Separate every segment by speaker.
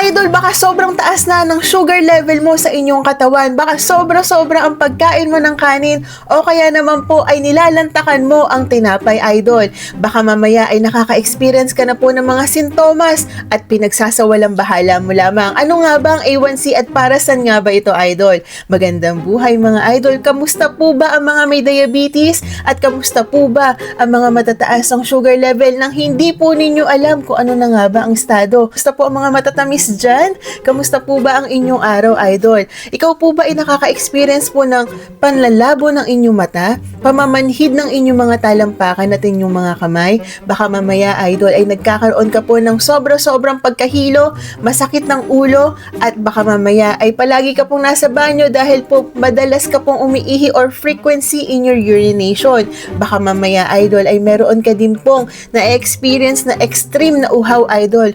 Speaker 1: idol, baka sobrang taas na ng sugar level mo sa inyong katawan. Baka sobra-sobra ang pagkain mo ng kanin o kaya naman po ay nilalantakan mo ang tinapay, idol. Baka mamaya ay nakaka-experience ka na po ng mga sintomas at pinagsasawalang bahala mo lamang. Ano nga ba ang A1C at para saan nga ba ito, idol? Magandang buhay mga idol. Kamusta po ba ang mga may diabetes? At kamusta po ba ang mga matataas ang sugar level nang hindi po ninyo alam kung ano na nga ba ang estado? Kamusta po ang mga matatamis dyan? Kamusta po ba ang inyong araw, idol? Ikaw po ba ay nakaka-experience po ng panlalabo ng inyong mata? Pamamanhid ng inyong mga talampakan at inyong mga kamay? Baka mamaya, idol, ay nagkakaroon ka po ng sobra-sobrang pagkahilo, masakit ng ulo, at baka mamaya ay palagi ka pong nasa banyo dahil po madalas ka pong umiihi or frequency in your urination. Baka mamaya, idol, ay meron ka din pong na-experience na extreme na uhaw, idol.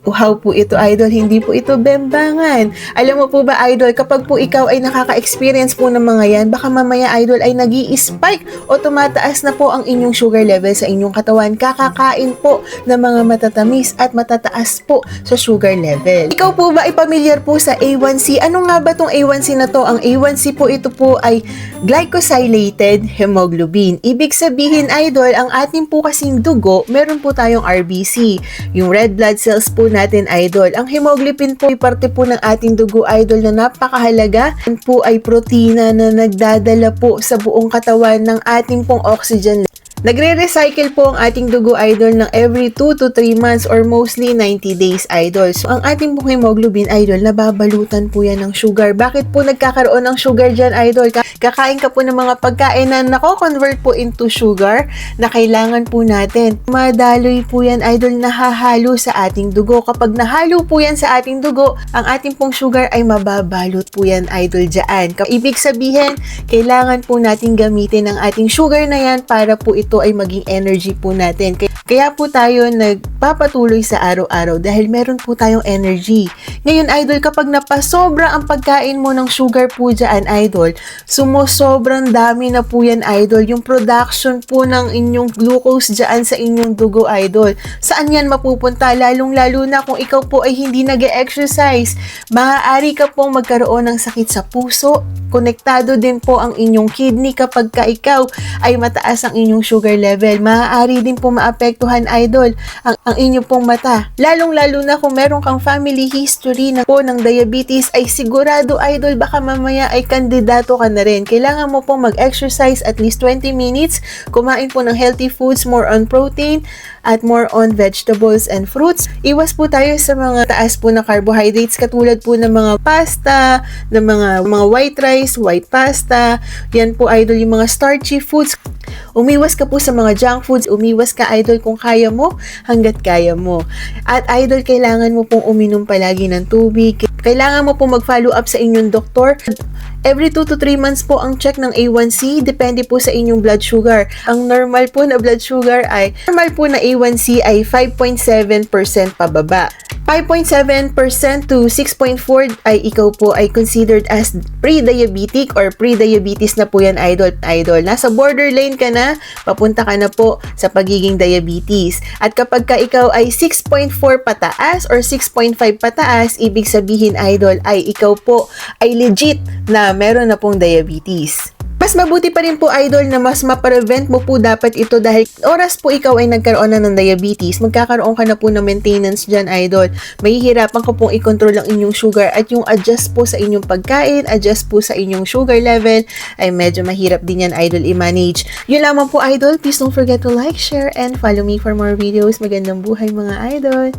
Speaker 1: Uhaw po ito, idol, hindi po ito bembangan. Alam mo po ba, idol, kapag po ikaw ay nakaka-experience po ng mga yan, baka mamaya, idol, ay nag-i-spike o tumataas na po ang inyong sugar level sa inyong katawan. Kakakain po ng mga matatamis at matataas po sa sugar level. Ikaw po ba ay pamilyar po sa A1C? Ano nga ba tong A1C na to? Ang A1C po, ito po ay glycosylated hemoglobin. Ibig sabihin, idol, ang ating po kasing dugo, meron po tayong RBC, yung red blood cells po natin, idol. Ang hemoglobin po ay parte po ng ating dugo, idol, na napakahalaga. Yan po ay protina na nagdadala po sa buong katawan ng ating pong oxygen. Nagre-recycle po ang ating dugo, idol, ng every 2 to 3 months or mostly 90 days, idol. So, ang ating pong hemoglobin, idol, nababalutan po yan ng sugar. Bakit po nagkakaroon ng sugar dyan, idol? Kakain ka po ng mga pagkain na nako-convert po into sugar na kailangan po natin. Madaloy po yan, idol, nahahalo sa ating dugo. Kapag nahalo po yan sa ating dugo, ang ating pong sugar ay mababalot po yan, idol, dyan. Ibig sabihin, kailangan po natin gamitin ang ating sugar na yan para po ito ay maging energy po natin. Kaya po tayo nagpapatuloy sa araw-araw dahil meron po tayong energy. Ngayon, idol, kapag napasobra ang pagkain mo ng sugar po dyan, idol, sobrang dami na po yan, idol. Yung production po ng inyong glucose dyan sa inyong dugo, idol. Saan yan mapupunta? Lalong-lalo na kung ikaw po ay hindi nag-exercise. Maaari ka pong magkaroon ng sakit sa puso. Konektado din po ang inyong kidney kapag ka ikaw ay mataas ang inyong sugar level. Maaari din po maapektuhan, idol, ang inyong pong mata. Lalong-lalo na kung meron kang family history na po ng diabetes, ay sigurado, idol, baka mamaya ay kandidato ka na rin. Kailangan mo pong mag-exercise at least 20 minutes, kumain po ng healthy foods, more on protein, at more on vegetables and fruits. Iwas po tayo sa mga taas po na carbohydrates katulad po ng mga pasta, ng mga white rice, white pasta. Yan po, idol, yung mga starchy foods. Umiwas ka po sa mga junk foods. Umiwas ka, idol, kung kaya mo, hanggat kaya mo. At, idol, kailangan mo pong uminom palagi ng tubig. Kailangan mo pong mag-follow up sa inyong doktor. Every 2 to 3 months po ang check ng A1C, depende po sa inyong blood sugar. Ang normal po na blood sugar ay, normal po na A1C ay 5.7% pababa. 5.7% to 6.4 ay ikaw po ay considered as pre-diabetic or pre-diabetes na po yan, idol. Nasa borderline ka na, papunta ka na po sa pagiging diabetes. At kapag ka ikaw ay 6.4 pataas or 6.5 pataas, ibig sabihin, idol, ay ikaw po ay legit na meron na pong diabetes. Mas mabuti pa rin po, idol, na mas ma-prevent mo po dapat ito dahil oras po ikaw ay nagkaroon na ng diabetes, magkakaroon ka na po ng maintenance dyan, idol. Mahihirapan ka pong i-control ang inyong sugar at yung adjust po sa inyong pagkain, adjust po sa inyong sugar level, ay medyo mahirap din yan, idol, i-manage. Yun lamang po, idol. Please don't forget to like, share, and follow me for more videos. Magandang buhay, mga idol!